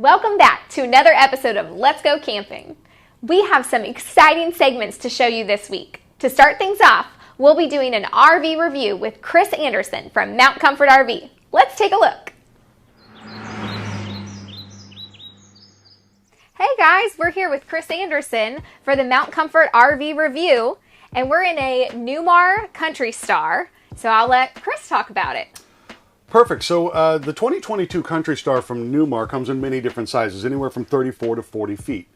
Welcome back to another episode of Let's Go Camping. We have some exciting segments to show you this week. To start things off, we'll be doing an RV review with Chris Anderson from Mount Comfort RV. Let's take a look. Hey guys, we're here with Chris Anderson for the Mount Comfort RV review, and we're in a Newmar Kountry Star, so I'll let Chris talk about it. Perfect. So the 2022 Kountry Star from Newmar comes in many different sizes, anywhere from 34 to 40 feet.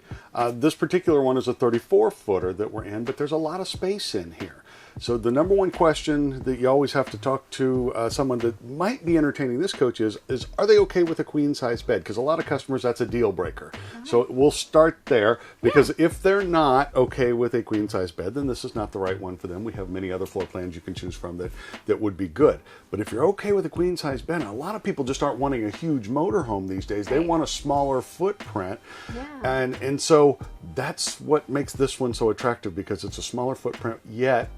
This particular one is a 34-footer that we're in, but there's a lot of space in here. So the number one question that you always have to talk to someone that might be entertaining this coach is are they okay with a queen-size bed? Because a lot of customers, that's a deal breaker. So we'll start there, because if they're not okay with a queen-size bed, then this is not the right one for them. We have many other floor plans you can choose from that would be good. But if you're okay with a queen-size bed, a lot of people just aren't wanting a huge motorhome these days. They want a smaller footprint. And so that's what makes this one so attractive, because it's a smaller footprint, yet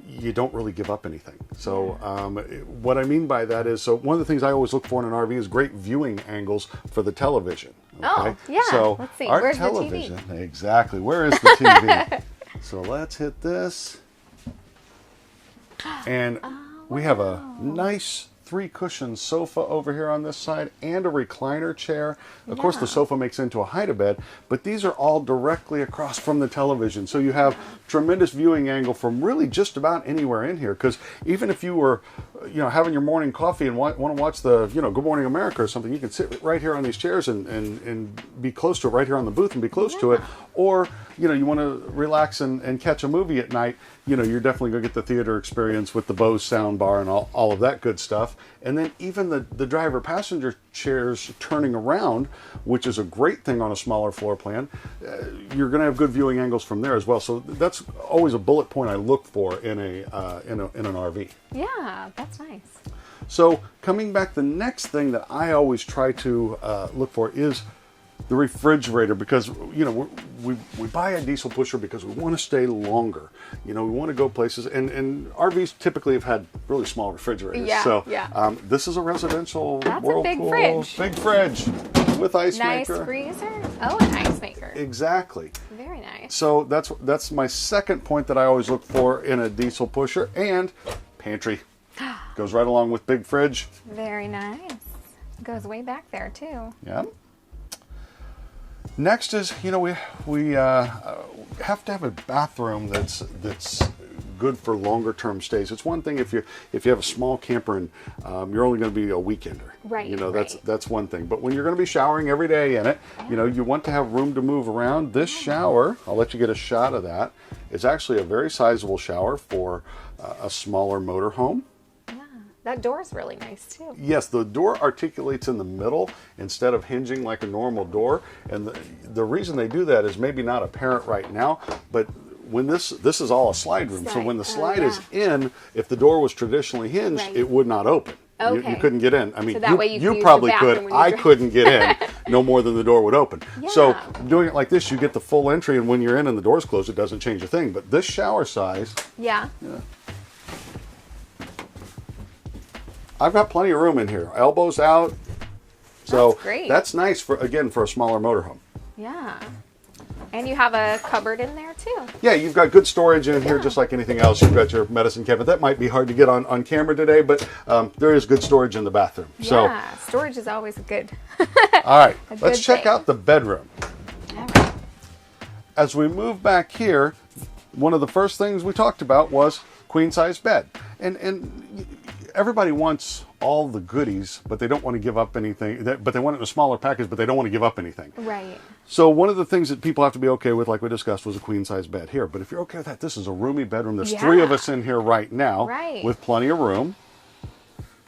you don't really give up anything. So what I mean by that is, so one of the things I always look for in an RV is great viewing angles for the television. Okay? Oh, yeah. So let's see. our Where's television, the TV? Exactly. Where is the TV? So let's hit this. And we have a nice 3-cushion sofa over here on this side and a recliner chair. Of course, the sofa makes into a hide-a-bed, but these are all directly across from the television. So you have tremendous viewing angle from really just about anywhere in here. Because even if you were, having your morning coffee and want to watch the, Good Morning America or something, you can sit right here on these chairs and be close to it, right here on the booth and be close to it. Or, you want to relax and catch a movie at night, you're definitely going to get the theater experience with the Bose sound bar and all of that good stuff. And then even the driver passenger chairs turning around, which is a great thing on a smaller floor plan, you're going to have good viewing angles from there as well. So that's always a bullet point I look for in an RV. Yeah, that's nice. So coming back, the next thing that I always try to look for is the refrigerator, because we buy a diesel pusher because we want to stay longer. We want to go places, and RVs typically have had really small refrigerators. This is a residential Whirlpool, big fridge with ice maker. Nice freezer. Oh, an ice maker. Exactly. Very nice. So that's my second point that I always look for in a diesel pusher. And pantry goes right along with big fridge. Very nice. Goes way back there too. Yeah. Next is, we have to have a bathroom that's good for longer term stays. It's one thing if you have a small camper and you're only going to be a weekender. Right. That's one thing. But when you're going to be showering every day in it, you want to have room to move around. This shower, I'll let you get a shot of that. It's actually a very sizable shower for a smaller motorhome. That door is really nice too. Yes, the door articulates in the middle instead of hinging like a normal door. And the reason they do that is maybe not apparent right now, but when this is all a slide room. So when the slide is in, if the door was traditionally hinged, it would not open. Okay. You couldn't get in. I mean, so that way you probably could. I couldn't get in no more than the door would open. So doing it like this, you get the full entry, and when you're in and the door's closed, it doesn't change a thing. But this shower size... I've got plenty of room in here. Elbows out. So that's nice for a smaller motorhome. Yeah. And you have a cupboard in there too. Yeah, you've got good storage in here, just like anything else. You've got your medicine cabinet. That might be hard to get on camera today, but there is good storage in the bathroom. Yeah, storage is always good. All right, let's check out the bedroom. All right. As we move back here, one of the first things we talked about was queen-size bed. And everybody wants all the goodies, but they don't want to give up anything. But they want it in a smaller package, but they don't want to give up anything. Right. So one of the things that people have to be okay with, like we discussed, was a queen-size bed here. But if you're okay with that, this is a roomy bedroom. There's 3 of us in here right now with plenty of room.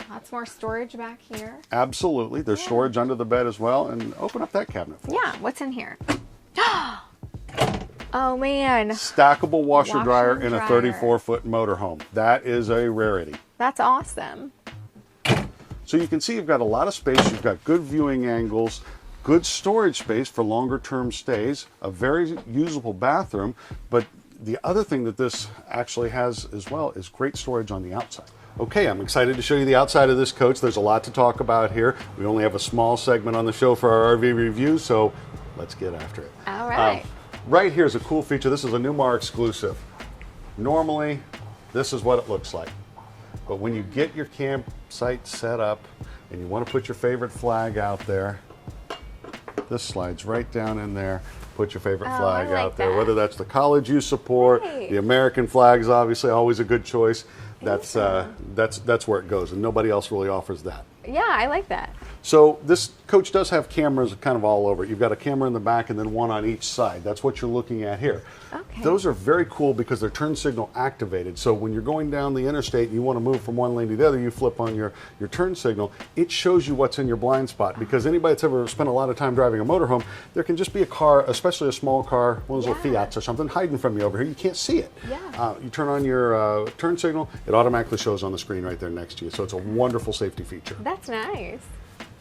Lots more storage back here. Absolutely. There's storage under the bed as well. And open up that cabinet for us. What's in here? Oh, man. Stackable washer dryer in a 34-foot motorhome. That is a rarity. That's awesome. So you can see you've got a lot of space. You've got good viewing angles, good storage space for longer term stays, a very usable bathroom, but The other thing that this actually has as well is great storage on the outside. Okay, I'm excited to show you the outside of this coach. There's a lot to talk about here. We only have a small segment on the show for our RV review, so let's get after it. All right. Right here is a cool feature. This is a Newmar exclusive. Normally, this is what it looks like. But when you get your campsite set up and you want to put your favorite flag out there, this slides right down in there. Put your favorite flag out there, whether that's the college you support, the American flag is obviously always a good choice. That's where it goes, and nobody else really offers that. Yeah, I like that. So this coach does have cameras kind of all over it. You've got a camera in the back and then one on each side. That's what you're looking at here. Okay. Those are very cool because they're turn signal activated. So when you're going down the interstate and you want to move from one lane to the other, you flip on your turn signal. It shows you what's in your blind spot, because anybody that's ever spent a lot of time driving a motorhome, there can just be a car, especially a small car, one of those little Fiats or something, hiding from you over here. You can't see it. Yeah. You turn on your turn signal, it automatically shows on the screen right there next to you. So it's a wonderful safety feature. That's nice.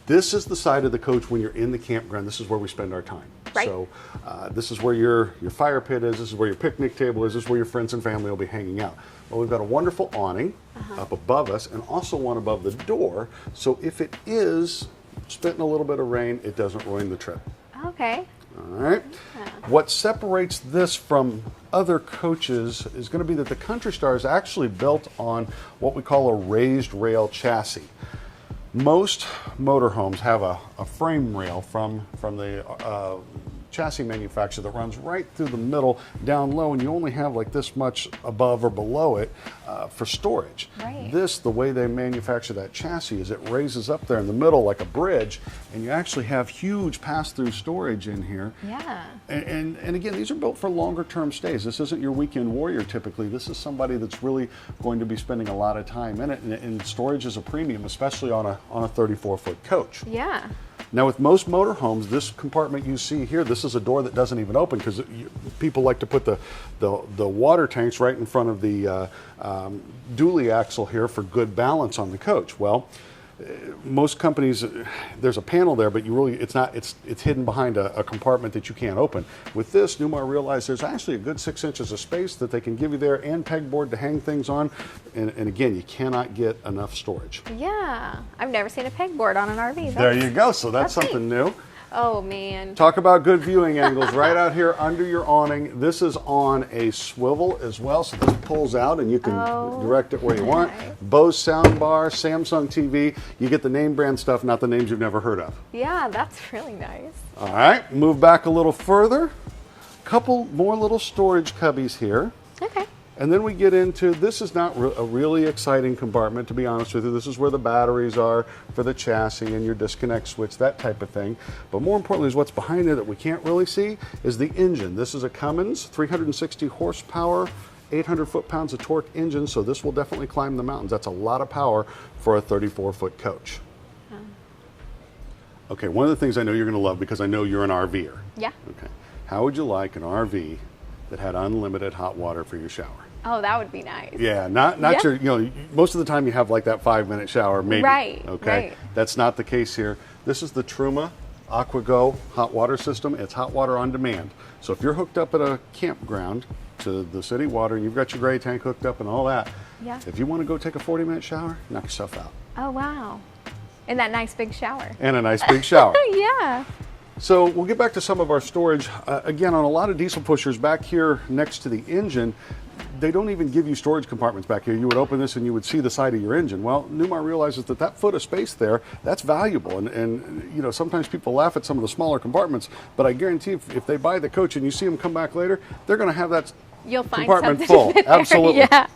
This is the side of the coach when you're in the campground. This is where we spend our time. Right. So this is where your fire pit is. This is where your picnic table is. This is where your friends and family will be hanging out. Well, we've got a wonderful awning up above us, and also one above the door. So if it is spitting a little bit of rain, it doesn't ruin the trip. Okay. All right. Yeah. What separates this from other coaches is going to be that the Country Star is actually built on what we call a raised rail chassis. Most motorhomes have a frame rail from the chassis manufacturer that runs right through the middle down low, and you only have like this much above or below it for storage. Right. This, the way they manufacture that chassis is it raises up there in the middle like a bridge, and you actually have huge pass-through storage in here. Yeah. And again, these are built for longer term stays. This isn't your weekend warrior typically. This is somebody that's really going to be spending a lot of time in it, and storage is a premium, especially on a 34-foot coach. Yeah. Now, with most motorhomes, this compartment you see here, this is a door that doesn't even open, because people like to put the water tanks right in front of the dually axle here for good balance on the coach. Well, most companies, there's a panel there, but it's hidden behind a compartment that you can't open. With this, Newmar realized there's actually a good 6 inches of space that they can give you there, and pegboard to hang things on. And again, you cannot get enough storage. Yeah. I've never seen a pegboard on an RV. There you go. So that's something new. Oh, man. Talk about good viewing angles right out here under your awning. This is on a swivel as well, so this pulls out and you can direct it where you want. Bose soundbar, Samsung TV. You get the name brand stuff, not the names you've never heard of. Yeah, that's really nice. All right, move back a little further. Couple more little storage cubbies here. Okay. And then we get into, this is not a really exciting compartment, to be honest with you. This is where the batteries are for the chassis and your disconnect switch, that type of thing. But more importantly is what's behind there that we can't really see is the engine. This is a Cummins 360 horsepower, 800 foot-pounds of torque engine, so this will definitely climb the mountains. That's a lot of power for a 34-foot coach. Okay, one of the things I know you're going to love, because I know you're an RVer. Yeah. Okay. How would you like an RV that had unlimited hot water for your shower? Oh, that would be nice. Yeah, not your, most of the time you have like that 5-minute shower, maybe. Right. Okay. Right. That's not the case here. This is the Truma AquaGo hot water system. It's hot water on demand. So if you're hooked up at a campground to the city water and you've got your gray tank hooked up and all that, if you want to go take a 40-minute shower, knock yourself out. Oh, wow. And that nice big shower. And a nice big shower. Yeah. So we'll get back to some of our storage. Again, on a lot of diesel pushers back here next to the engine, they don't even give you storage compartments back here. You would open this and you would see the side of your engine. Well, Newmar realizes that foot of space there, that's valuable. And you know, sometimes people laugh at some of the smaller compartments, but I guarantee if they buy the coach and you see them come back later, they're going to have that compartment full. Absolutely. Yeah.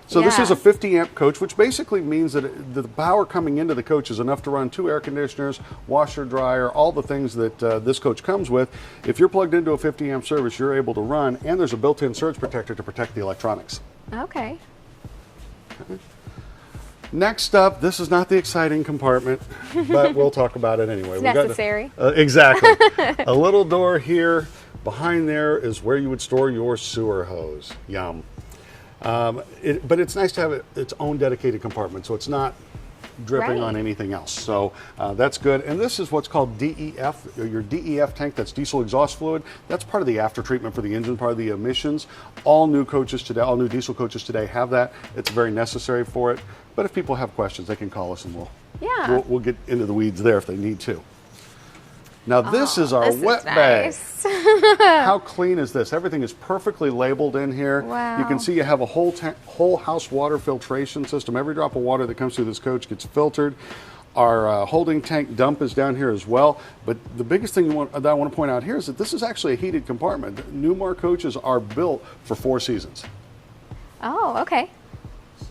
So this is a 50 amp coach, which basically means that the power coming into the coach is enough to run 2 air conditioners, washer, dryer, all the things that this coach comes with. If you're plugged into a 50 amp service, you're able to run, and there's a built-in surge protector to protect the electronics. Okay. Next up, this is not the exciting compartment, but we'll talk about it anyway. It's necessary. Exactly. A little door here. Behind there is where you would store your sewer hose. Yum. But it's nice to have its own dedicated compartment, so it's not dripping on anything else. So that's good. And this is what's called DEF, your DEF tank. That's diesel exhaust fluid. That's part of the after treatment for the engine, part of the emissions. All new coaches today, all new diesel coaches today have that. It's very necessary for it. But if people have questions, they can call us and we'll get into the weeds there if they need to. Now this is our wet bag. How clean is this? Everything is perfectly labeled in here. Wow. You can see you have a whole house water filtration system. Every drop of water that comes through this coach gets filtered. Our holding tank dump is down here as well. But the biggest thing that I want to point out here is that this is actually a heated compartment. Newmar coaches are built for 4 seasons. Oh, okay.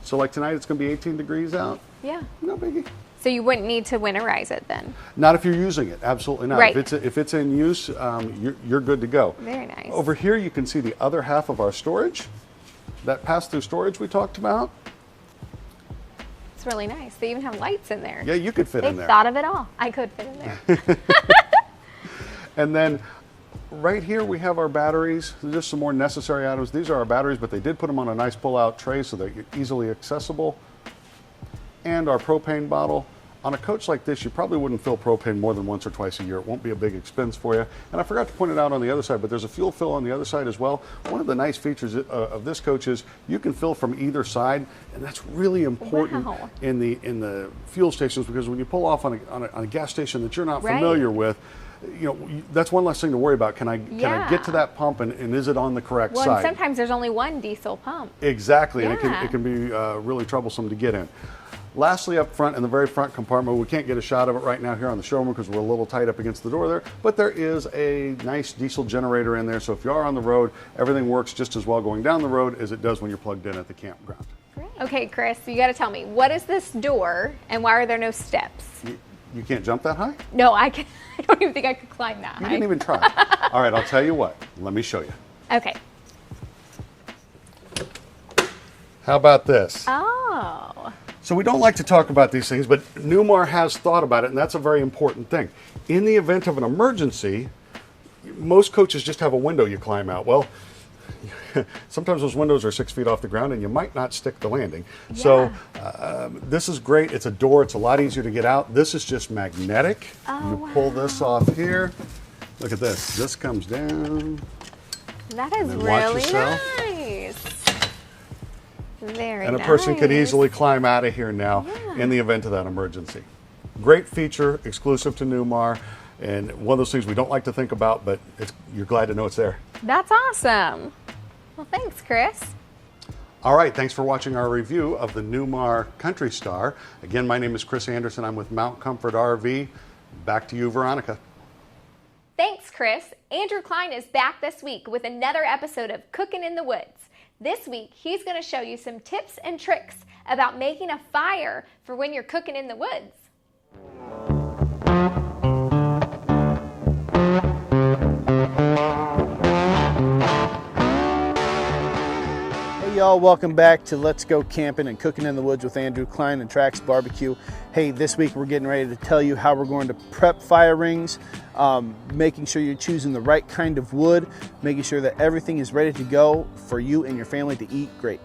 So like tonight it's going to be 18 degrees out. Yeah. No biggie. So you wouldn't need to winterize it then? Not if you're using it, absolutely not. Right. If it's in use, you're good to go. Very nice. Over here you can see the other half of our storage, that pass-through storage we talked about. It's really nice. They even have lights in there. Yeah, you could fit in there. They thought of it all. I could fit in there. And then right here we have our batteries. Just some more necessary items. These are our batteries, but they did put them on a nice pull-out tray so they're easily accessible. And our propane bottle. On a coach like this, you probably wouldn't fill propane more than once or twice a year. It won't be a big expense for you. And I forgot to point it out on the other side, but there's a fuel fill on the other side as well. One of the nice features of this coach is you can fill from either side, and that's really important in the fuel stations, because when you pull off on a gas station that you're not familiar with, that's one less thing to worry about. Can I get to that pump, and is it on the correct side? Well, sometimes there's only one diesel pump. Exactly, and it can be really troublesome to get in. Lastly, up front in the very front compartment, we can't get a shot of it right now here on the showroom because we're a little tight up against the door there, but there is a nice diesel generator in there, so if you are on the road, everything works just as well going down the road as it does when you're plugged in at the campground. Great. Okay, Chris, you got to tell me, what is this door and why are there no steps? You can't jump that high? No, I don't even think I could climb that high. You didn't even try. All right, I'll tell you what. Let me show you. Okay. How about this? Oh. So we don't like to talk about these things, but Newmar has thought about it, and that's a very important thing. In the event of an emergency, most coaches just have a window you climb out. Well, sometimes those windows are 6 feet off the ground, and you might not stick the landing. Yeah. So this is great. It's a door. It's a lot easier to get out. This is just magnetic. Oh, you pull this off here. Look at this. This comes down. That is really nice. Very and a person could easily climb out of here now in the event of that emergency. Great feature, exclusive to Newmar, and one of those things we don't like to think about, but you're glad to know it's there. That's awesome. Well, thanks, Chris. All right, thanks for watching our review of the Newmar Kountry Star. Again, my name is Chris Anderson. I'm with Mount Comfort RV. Back to you, Veronica. Thanks, Chris. Andrew Klein is back this week with another episode of Cookin' in the Woods. This week, he's going to show you some tips and tricks about making a fire for when you're cooking in the woods. Hey y'all, welcome back to Let's Go Camping and Cooking in the Woods with Andrew Klein and Trax Barbecue. Hey, this week we're getting ready to tell you how we're going to prep fire rings, making sure you're choosing the right kind of wood, making sure that everything is ready to go for you and your family to eat great.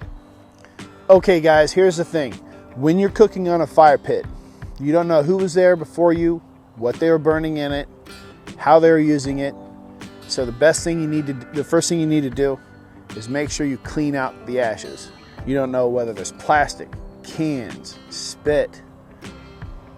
Okay guys, here's the thing. When you're cooking on a fire pit, you don't know who was there before you, what they were burning in it, how they were using it. So the first thing you need to do is make sure you clean out the ashes. You don't know whether there's plastic, cans, spit,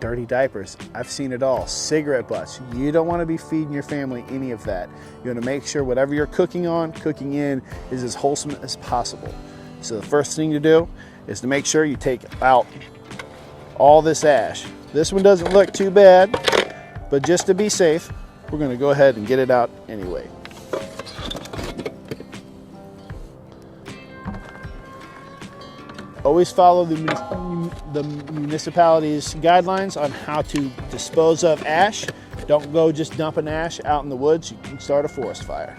dirty diapers. I've seen it all. Cigarette butts. You don't want to be feeding your family any of that. You want to make sure whatever you're cooking in is as wholesome as possible. So the first thing to do is to make sure you take out all this ash. This one doesn't look too bad, but just to be safe, we're going to go ahead and get it out anyway. Always follow the municipality's guidelines on how to dispose of ash. Don't go just dumping ash out in the woods. You can start a forest fire.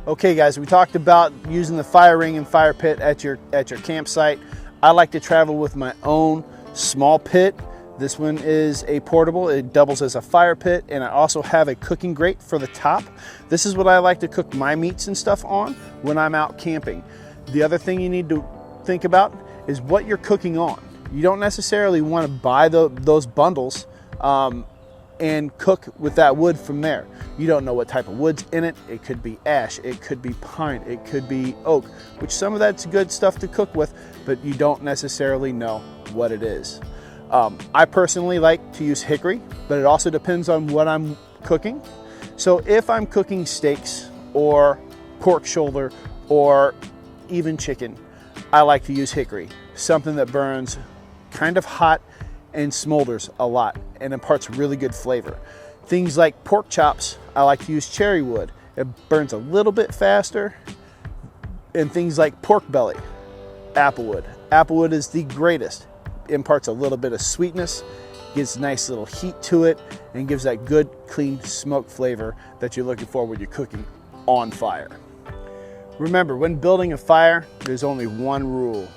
Okay guys, we talked about using the fire ring and fire pit at your campsite. I like to travel with my own small pit. This one is a portable. It doubles as a fire pit, and I also have a cooking grate for the top. This is what I like to cook my meats and stuff on when I'm out camping. The other thing you need to think about is what you're cooking on. You don't necessarily want to buy those bundles and cook with that wood from there. You don't know what type of wood's in it. It could be ash, it could be pine, it could be oak, which some of that's good stuff to cook with, but you don't necessarily know what it is. I personally like to use hickory, but it also depends on what I'm cooking. So if I'm cooking steaks or pork shoulder or even chicken, I like to use hickory, something that burns kind of hot and smolders a lot and imparts really good flavor. Things like pork chops, I like to use cherry wood. It burns a little bit faster. And things like pork belly, applewood. Applewood is the greatest. Imparts a little bit of sweetness, gives a nice little heat to it, and gives that good, clean smoke flavor that you're looking for when you're cooking on fire. Remember, when building a fire, there's only one rule.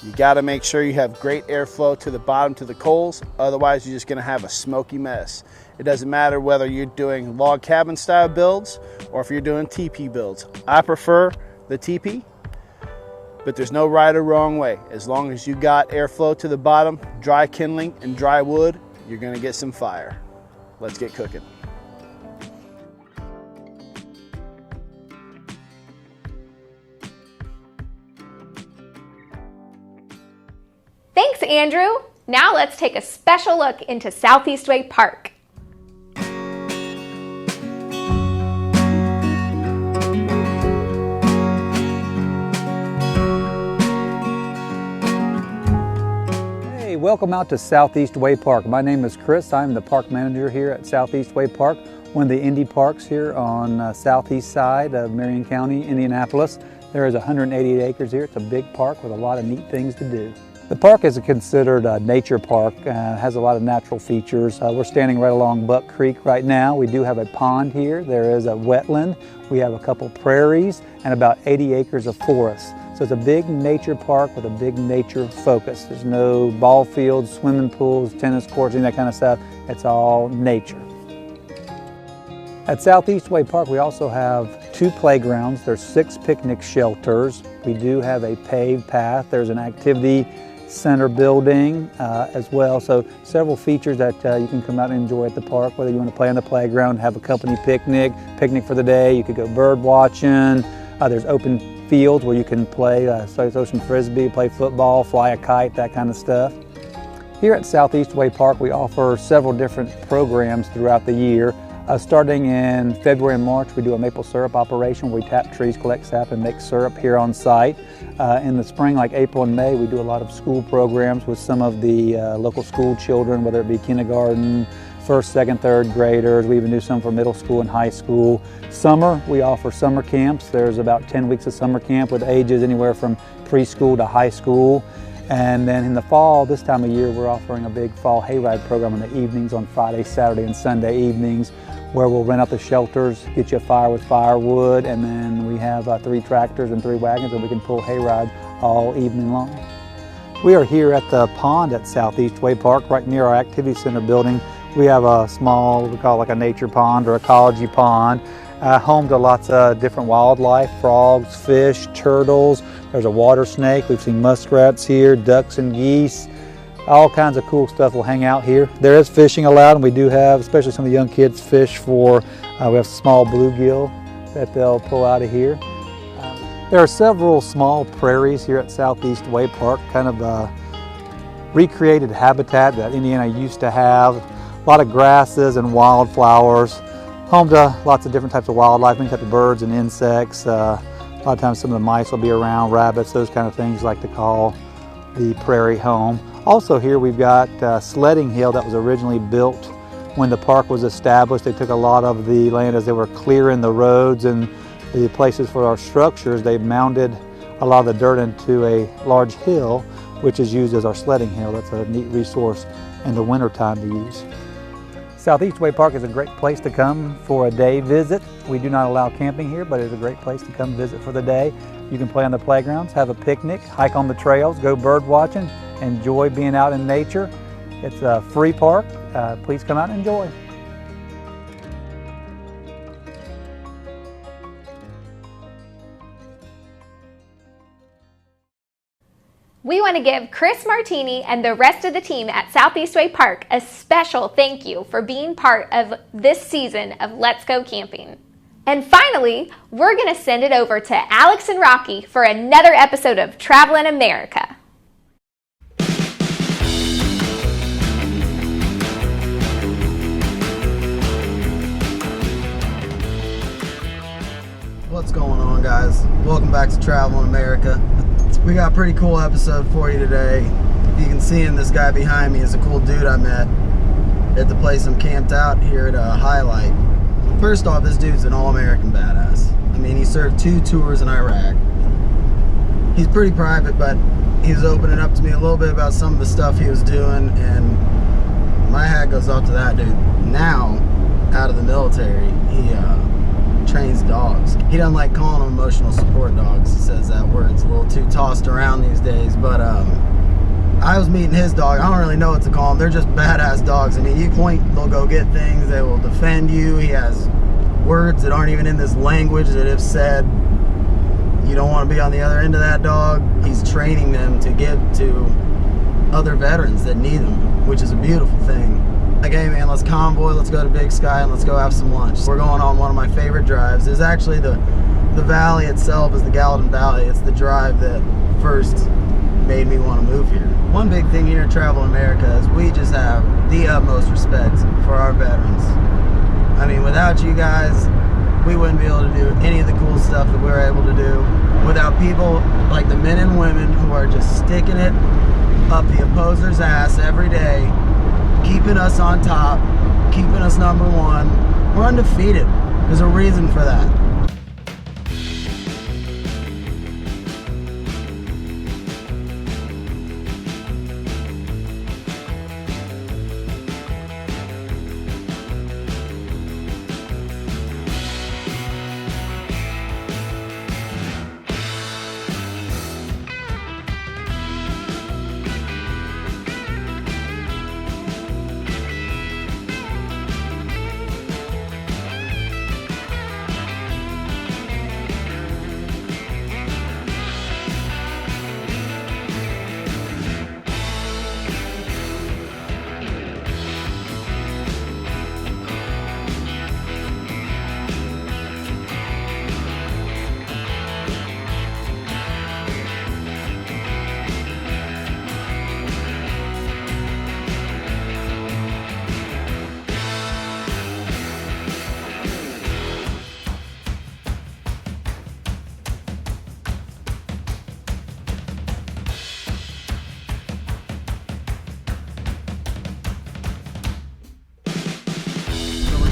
You gotta make sure you have great airflow to the bottom to the coals, otherwise you're just gonna have a smoky mess. It doesn't matter whether you're doing log cabin style builds or if you're doing teepee builds. I prefer the teepee, but there's no right or wrong way. As long as you got airflow to the bottom, dry kindling and dry wood, you're gonna get some fire. Let's get cooking. Thanks, Andrew. Now let's take a special look into Southeastway Park. Hey, welcome out to Southeastway Park. My name is Chris. I'm the park manager here at Southeastway Park, one of the indie parks here on southeast side of Marion County, Indianapolis. There is 188 acres here. It's a big park with a lot of neat things to do. The park is considered a nature park, has a lot of natural features. We're standing right along Buck Creek right now. We do have a pond here. There is a wetland. We have a couple prairies and about 80 acres of forest. So it's a big nature park with a big nature focus. There's no ball fields, swimming pools, tennis courts, any of that kind of stuff. It's all nature. At Southeastway Park, we also have 2 playgrounds. There's 6 picnic shelters. We do have a paved path. There's an activity center building as well. So several features that you can come out and enjoy at the park, whether you want to play on the playground, have a company picnic for the day. You could go bird watching. There's open fields where you can play throw some frisbee, play football, fly a kite, that kind of stuff. Here at Southeastway Park, we offer several different programs throughout the year. Starting in February and March, we do a maple syrup operation where we tap trees, collect sap, and make syrup here on site. In the spring, like April and May, we do a lot of school programs with some of the local school children, whether it be kindergarten, first, second, third graders. We even do some for middle school and high school. Summer, we offer summer camps. There's about 10 weeks of summer camp with ages anywhere from preschool to high school. And then in the fall, this time of year, we're offering a big fall hayride program in the evenings on Friday, Saturday, and Sunday evenings, where we'll rent out the shelters, get you a fire with firewood, and then we have 3 tractors and 3 wagons, and we can pull hayride all evening long. We are here at the pond at Southeastway Park, right near our activity center building. We have a small, we call it like a nature pond or ecology pond, home to lots of different wildlife, frogs, fish, turtles. There's a water snake. We've seen muskrats here, ducks and geese. All kinds of cool stuff will hang out here. There is fishing allowed, and we do have, especially some of the young kids, fish for, we have small bluegill that they'll pull out of here. There are several small prairies here at Southeastway Park, kind of a recreated habitat that Indiana used to have. A lot of grasses and wildflowers, home to lots of different types of wildlife, many types of birds and insects. A lot of times some of the mice will be around, rabbits, those kind of things like to call the prairie home. Also here we've got a sledding hill that was originally built when the park was established. They took a lot of the land as they were clearing the roads and the places for our structures. They mounded a lot of the dirt into a large hill, which is used as our sledding hill. That's a neat resource in the winter time to use. Southeastway Park is a great place to come for a day visit. We do not allow camping here, but it's a great place to come visit for the day. You can play on the playgrounds, have a picnic, hike on the trails, go bird watching, enjoy being out in nature. It's a free park. Please come out and enjoy. We want want to give Chris Martini and the rest of the team at Southeastway Park a special thank you for being part of this season of Let's Go Camping. And finally, we're going to send it over to Alex and Rocky for another episode of Travelin America. What's going on, guys? Welcome back to Travelin America. We got a pretty cool episode for you today. You can see him, this guy behind me is a cool dude I met at the place I'm camped out here at Highlight. First off, this dude's an all-American badass. I mean, he served 2 tours in Iraq. He's pretty private, but he was opening up to me a little bit about some of the stuff he was doing, and my hat goes off to that dude. Now, out of the military, he trains dogs. He doesn't like calling them emotional support dogs. He says that word's a little too tossed around these days, but I was meeting his dog. I don't really know what to call them. They're just badass dogs. I mean, you point, they'll go get things. They will defend you. He has words that aren't even in this language that if said, you don't want to be on the other end of that dog. He's training them to give to other veterans that need them, which is a beautiful thing. Like, hey man, let's convoy, let's go to Big Sky, and let's go have some lunch. We're going on one of my favorite drives. There's actually the valley itself is the Gallatin Valley. It's the drive that first made me want to move here. One big thing here at Travelin America is we just have the utmost respect for our veterans. I mean, without you guys, we wouldn't be able to do any of the cool stuff that we're able to do. Without people like the men and women who are just sticking it up the opposer's ass every day, keeping us on top, keeping us number 1. We're undefeated. There's a reason for that.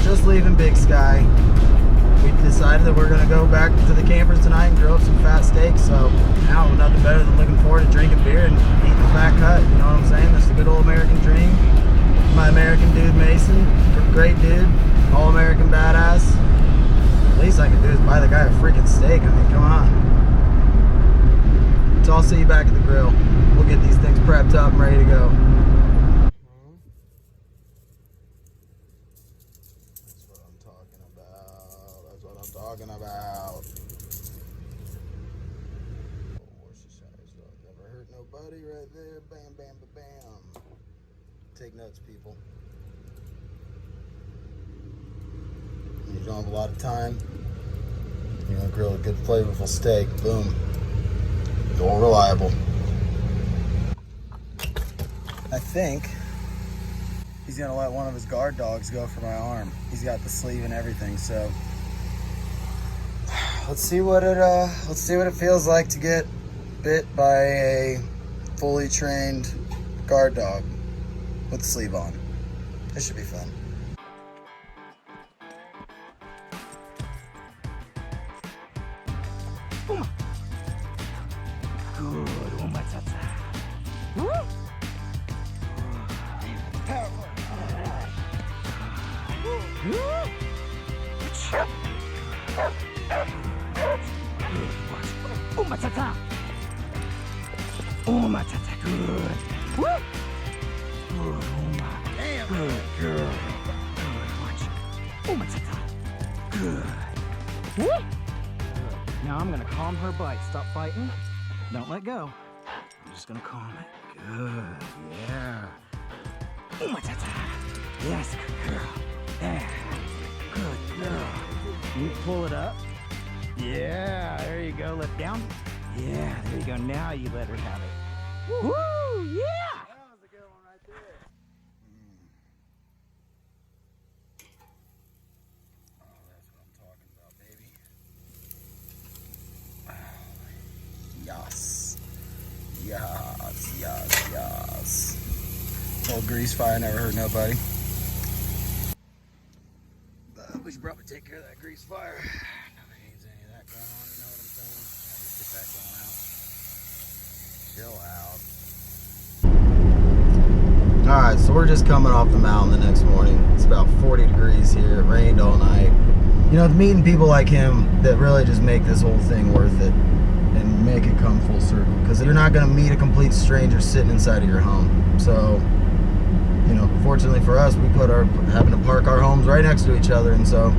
Just leaving Big Sky. We decided that we're gonna go back to the campers tonight and grill up some fat steaks. So now nothing better than looking forward to drinking beer and eating a fat cut. You know what I'm saying? That's the good old American dream. My American dude Mason, great dude, all American badass. The least I can do is buy the guy a freaking steak. I mean, come on. So I'll see you back at the grill. We'll get these things prepped up and ready to go. Talking about. Never hurt nobody right there. Bam, bam, bam. Take notes, people. You don't have a lot of time. You're gonna grill a good, flavorful steak. Boom. All reliable. I think he's gonna let one of his guard dogs go for my arm. He's got the sleeve and everything, so. Let's see what it feels like to get bit by a fully trained guard dog with the sleeve on. This should be fun. Good, Oh my tata! Oh my tata, good. Woo! Good, oh my. Damn. Good girl. Good, watch. Oh my tata. Good. Woo! Good. Now I'm gonna calm her bite. Stop fighting. Don't let go. just gonna calm it. Good, yeah. Yes, good girl. Yeah, good girl. You pull it up. Yeah, there you go. Lift down. Yeah, there you go. Now you let her have it. Woo! Yeah! That was a good one right there. Oh, that's what I'm talking about, baby. Yes. Yes, yes, yes. Old grease fire never hurt nobody. We should probably take care of that grease fire. Nobody needs any of that going on, you know what I'm saying? Get that going out. Chill out. Alright, so we're just coming off the mountain the next morning. It's about 40 degrees here. It rained all night. You know, meeting people like him that really just make this whole thing worth it and make it come full circle. Because you're not going to meet a complete stranger sitting inside of your home. So, you know, fortunately for us, we having to park our homes right next to each other, and so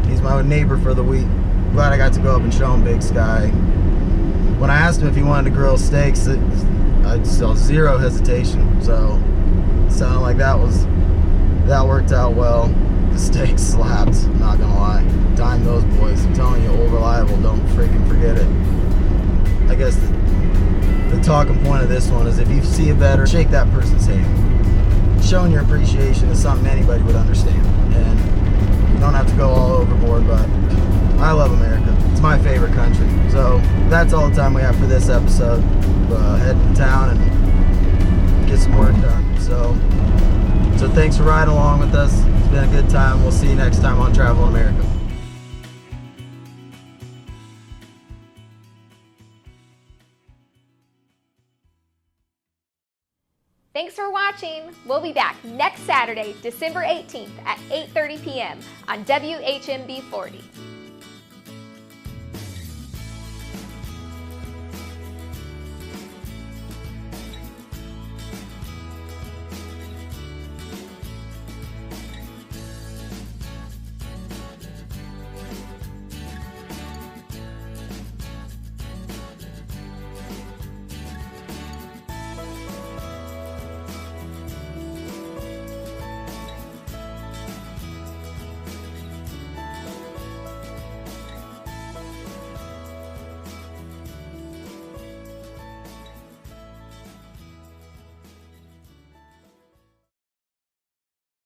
he's my neighbor for the week. Glad I got to go up and show him Big Sky. When I asked him if he wanted to grill steaks, I saw zero hesitation. So it sounded like that worked out well. The steak slapped, I'm not gonna lie. Dime those boys. I'm telling you, old reliable, don't freaking forget it. I guess the talking point of this one is if you see a veteran, shake that person's hand. Showing your appreciation is something anybody would understand, and you don't have to go all overboard, but I love America. It's my favorite country. So that's all the time we have for this episode. Head to town and get some work done. So thanks for riding along with us. It's been a good time. We'll see you next time on Travelin America. Thanks for watching. We'll be back next Saturday, December 18th at 8:30 p.m. on WHMB 40.